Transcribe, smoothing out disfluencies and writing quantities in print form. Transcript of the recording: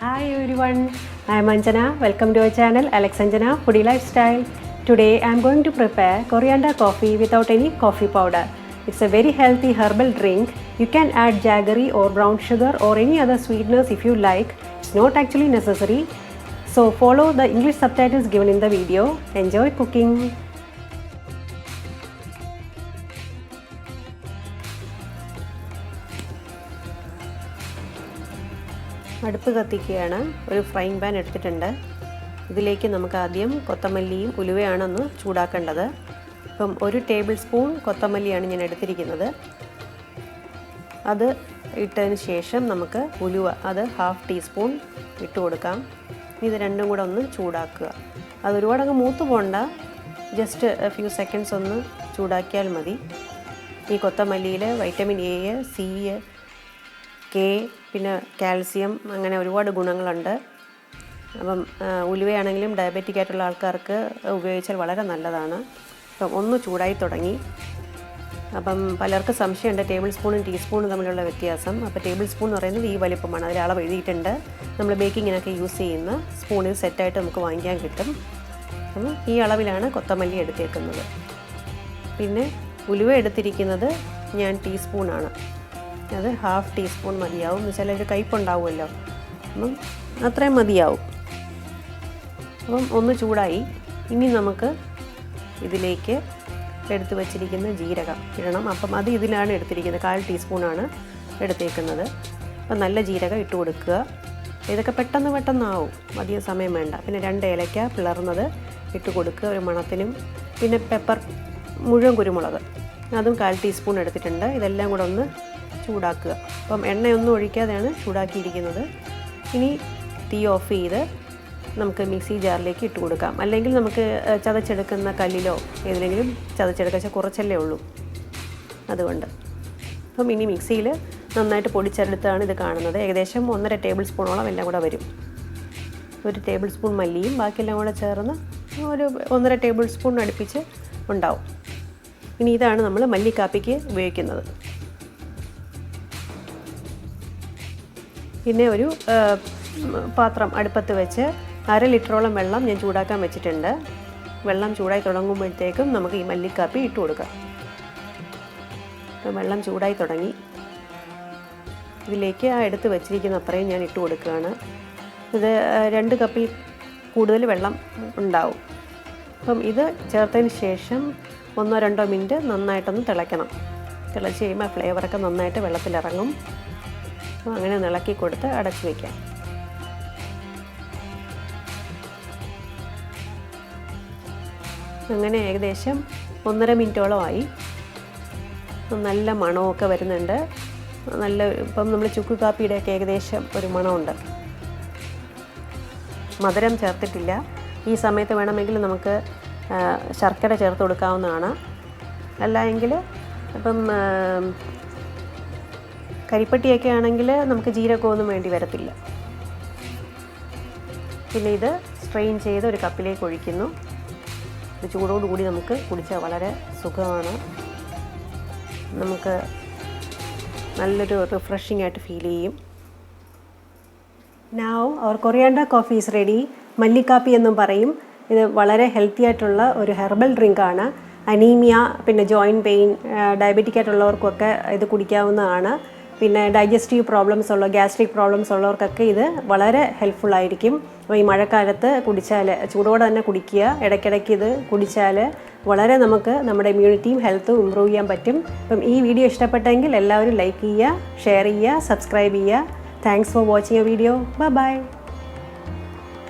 Hi everyone, I am Anjana. Welcome to our channel Alex Anjana Foodie Lifestyle. Today I am going to prepare coriander coffee without any coffee powder. It's a very healthy herbal drink. You can add jaggery or brown sugar or any other sweeteners if you like. It's not actually necessary. So follow the English subtitles given in the video. Enjoy cooking. അടുപ്പ് കത്തിക്കുകയാണ്. ഒരു frying pan എടുത്തിട്ടുണ്ട്. ഇതിലേക്ക് നമുക്ക് ആദ്യം കൊത്തമല്ലിയും ഉലുവയാണ് ചൂടാക്കേണ്ടത്. അപ്പം 1 table spoon കൊത്തമല്ലിയാണ് ഞാൻ എടുത്തിരിക്കുന്നത്. അത് ഇട്ടതിന് ശേഷം നമുക്ക് ഉലുവ അത് 1/2 ടീസ്പൂൺ ഇട്ട് കൊടുക്കാം. ഇത് രണ്ടും കൂടെ ഒന്ന് ചൂടാക്കുക. അത് ഒരുപാട് അങ്ങ് മൂത്ത് പോകണ്ട, ജസ്റ്റ് ഫ്യൂ സെക്കൻഡ്സ് ഒന്ന് ചൂടാക്കിയാൽ മതി. ഈ കൊത്തമല്ലിയിൽ വൈറ്റമിൻ എ, സി, കെ, പിന്നെ കാൽസ്യം, അങ്ങനെ ഒരുപാട് ഗുണങ്ങളുണ്ട്. അപ്പം ഉലുവയാണെങ്കിലും ഡയബറ്റിക് ആയിട്ടുള്ള ആൾക്കാർക്ക് ഉപയോഗിച്ചാൽ വളരെ നല്ലതാണ്. അപ്പം ഒന്ന് ചൂടായി തുടങ്ങി. അപ്പം പലർക്കും സംശയമുണ്ട് ടേബിൾ സ്പൂണും ടീസ്പൂണും തമ്മിലുള്ള വ്യത്യാസം. അപ്പോൾ ടേബിൾ സ്പൂൺ എന്ന് പറയുന്നത് ഈ വലിപ്പമാണ്. അതിൽ അളവ് എഴുതിയിട്ടുണ്ട്. നമ്മൾ ബേക്കിങ്ങിനൊക്കെ യൂസ് ചെയ്യുന്ന സ്പൂണിൽ സെറ്റായിട്ട് നമുക്ക് വാങ്ങിക്കാൻ കിട്ടും. അപ്പം ഈ അളവിലാണ് കൊത്തമല്ലി എടുത്തേക്കുന്നത്. പിന്നെ ഉലുവ എടുത്തിരിക്കുന്നത് ഞാൻ ടീസ്പൂണാണ്. അത് 1/2 ടീസ്പൂൺ മതിയാവും. എന്ന് വെച്ചാൽ ഒരു കയ്പുണ്ടാവുമല്ലോ, അപ്പം അത്രയും മതിയാവും. അപ്പം ഒന്ന് ചൂടായി. ഇനി നമുക്ക് ഇതിലേക്ക് എടുത്ത് വച്ചിരിക്കുന്ന ജീരകം ഇടണം. അപ്പം അത് ഇതിലാണ് എടുത്തിരിക്കുന്നത്. 1/4 ടീസ്പൂണാണ് എടുത്തേക്കുന്നത്. അപ്പം നല്ല ജീരകം ഇട്ട് കൊടുക്കുക. ഇതൊക്കെ പെട്ടെന്നാവും, അധികം സമയം വേണ്ട. പിന്നെ 2 ഏലക്ക പിളർന്നത് ഇട്ട് കൊടുക്കുക ഒരു മണത്തിനും. പിന്നെ പെപ്പർ, മുഴുവൻ കുരുമുളക്, അതും 1/4 ടീസ്പൂൺ എടുത്തിട്ടുണ്ട്. ഇതെല്ലാം കൂടെ ഒന്ന് ചൂടാക്കുക. അപ്പം എണ്ണയൊന്നും ഒഴിക്കാതെയാണ് ചൂടാക്കിയിരിക്കുന്നത്. ഇനി തീ ഓഫ് ചെയ്ത് നമുക്ക് മിക്സി ജാറിലേക്ക് ഇട്ട് കൊടുക്കാം. അല്ലെങ്കിൽ നമുക്ക് ചതച്ചെടുക്കുന്ന കല്ലിലോ ഏതിലെങ്കിലും ചതച്ചെടുക്കാൻ കുറച്ചല്ലേ ഉള്ളൂ, അതുകൊണ്ട്. അപ്പം ഇനി മിക്സിയിൽ നന്നായിട്ട് പൊടിച്ചെടുത്താണ് ഇത് കാണുന്നത്. ഏകദേശം 1.5 ടേബിൾ സ്പൂണോളം എല്ലാം കൂടെ വരും. 1 ടേബിൾ സ്പൂൺ മല്ലിയും ബാക്കിയെല്ലാം കൂടെ ചേർന്ന് ഒരു 1.5 ടേബിൾ സ്പൂൺ അടുപ്പിച്ച് ഉണ്ടാവും. ഇനി ഇതാണ് നമ്മൾ മല്ലിക്കാപ്പിക്ക് ഉപയോഗിക്കുന്നത്. പിന്നെ ഒരു പാത്രം അടുപ്പത്ത് വെച്ച് 1/2 ലിറ്ററോളം വെള്ളം ഞാൻ ചൂടാക്കാൻ വെച്ചിട്ടുണ്ട്. വെള്ളം ചൂടായി തുടങ്ങുമ്പോഴത്തേക്കും നമുക്ക് ഈ മല്ലിക്കാപ്പി ഇട്ട് കൊടുക്കാം. വെള്ളം ചൂടായി തുടങ്ങി. ഇതിലേക്ക് എടുത്ത് വെച്ചിരിക്കുന്ന അത്രയും ഞാൻ ഇട്ട് കൊടുക്കുകയാണ്. ഇത് 2 കപ്പിൽ കൂടുതൽ വെള്ളം ഉണ്ടാവും. അപ്പം ഇത് ചേർത്തതിന് ശേഷം 1-2 മിനിറ്റ് നന്നായിട്ടൊന്ന് തിളയ്ക്കണം. തിളച്ച് കഴിയുമ്പോൾ ഫ്ലേവറൊക്കെ നന്നായിട്ട് വെള്ളത്തിലിറങ്ങും. അങ്ങനെ ഇളക്കി കൊടുത്ത് അടച്ചു വയ്ക്കാം. അങ്ങനെ ഏകദേശം 1.5 മിനിറ്റോളമായി. നല്ല മണമൊക്കെ വരുന്നുണ്ട്. ഇപ്പം നമ്മൾ ചുക്ക് കാപ്പിയുടെയൊക്കെ ഏകദേശം ഒരു മണമുണ്ട്. മധുരം ചേർത്തിട്ടില്ല. ഈ സമയത്ത് വേണമെങ്കിൽ നമുക്ക് ശർക്കര ചേർത്ത് കൊടുക്കാവുന്നതാണ്. അല്ല എങ്കിൽ ഇപ്പം കരിപ്പട്ടിയൊക്കെ ആണെങ്കിൽ നമുക്ക് ജീരകമൊന്നും വേണ്ടി വരത്തില്ല. പിന്നെ ഇത് സ്ട്രെയിൻ ചെയ്ത് ഒരു കപ്പിലേക്ക് ഒഴിക്കുന്നു. ഇത് ചൂടോടുകൂടി നമുക്ക് കുടിച്ചാൽ വളരെ സുഖമാണ്. നമുക്ക് നല്ലൊരു റിഫ്രഷിംഗ് ആയിട്ട് ഫീൽ ചെയ്യും. Now our coriander coffee is ready. മല്ലിക്കാപ്പി എന്നും പറയും. ഇത് വളരെ ഹെൽത്തി ആയിട്ടുള്ള ഒരു ഹെർബൽ ഡ്രിങ്കാണ്. അനീമിയ, പിന്നെ ജോയിൻറ്റ് പെയിൻ, ഡയബറ്റിക് ആയിട്ടുള്ളവർക്കൊക്കെ ഇത് കുടിക്കാവുന്നതാണ്. പിന്നെ ഡൈജസ്റ്റീവ് പ്രോബ്ലംസ് ഉള്ള, ഗ്യാസ്ട്രിക് പ്രോബ്ലംസ് ഉള്ളവർക്കൊക്കെ ഇത് വളരെ ഹെൽപ്ഫുള്ളായിരിക്കും. അപ്പോൾ ഈ മഴക്കാലത്ത് കുടിച്ചാൽ, ചൂടോടെ തന്നെ കുടിക്കുക. ഇടയ്ക്കിടയ്ക്ക് ഇത് കുടിച്ചാൽ വളരെ നമുക്ക് നമ്മുടെ ഇമ്മ്യൂണിറ്റിയും ഹെൽത്തും ഇമ്പ്രൂവ് ചെയ്യാൻ പറ്റും. അപ്പം ഈ വീഡിയോ ഇഷ്ടപ്പെട്ടെങ്കിൽ എല്ലാവരും ലൈക്ക് ചെയ്യുക, ഷെയർ ചെയ്യുക, സബ്സ്ക്രൈബ് ചെയ്യുക. Thanks for watching a video. By.